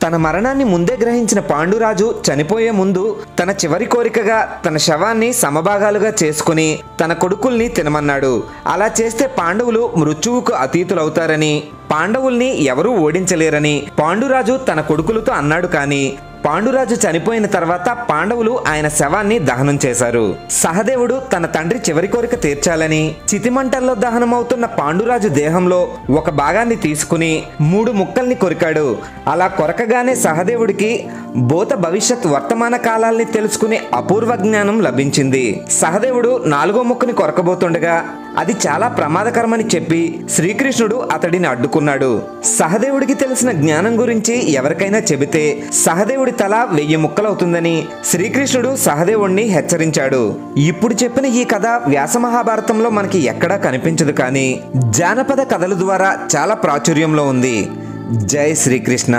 తన మరణాన్ని ముందే గ్రహించిన పాండురాజు చనిపోయే ముందు తన చివరి కోరికగా తన శవాన్ని సమభాగాలుగా చేసుకుని తన కొడుకుల్ని తినమన్నాడు. అలా చేస్తే పాండవులు మృత్యువుకు అతీతులవుతారని, పాండవుల్ని ఎవరూ ఓడించలేరని పాండురాజు తన కొడుకులతో అన్నాడు. కానీ పాండురాజు చనిపోయిన తర్వాత పాండవులు ఆయన శవాన్ని దహనం చేశారు. సహదేవుడు తన తండ్రి చివరి కోరిక తీర్చాలని చితిమంటల్లో దహనమవుతున్న పాండురాజు దేహంలో ఒక భాగాన్ని తీసుకుని 3 ముక్కల్ని కొరికాడు. అలా కొరకగానే సహదేవుడికి భూత భవిష్యత్ వర్తమాన కాలాల్ని తెలుసుకునే అపూర్వ జ్ఞానం లభించింది. సహదేవుడు 4వ ముక్కని కొరకబోతుండగా అది చాలా ప్రమాదకరమని చెప్పి శ్రీకృష్ణుడు అతడిని అడ్డుకున్నాడు. సహదేవుడికి తెలిసిన జ్ఞానం గురించి ఎవరికైనా చెబితే సహదేవుడి తల 1000 ముక్కలవుతుందని శ్రీకృష్ణుడు సహదేవుణ్ణి హెచ్చరించాడు. ఇప్పుడు చెప్పిన ఈ కథ వ్యాస మహాభారతంలో మనకి ఎక్కడా కనిపించదు, కానీ జానపద కథల ద్వారా చాలా ప్రాచుర్యంలో ఉంది. జై శ్రీకృష్ణ.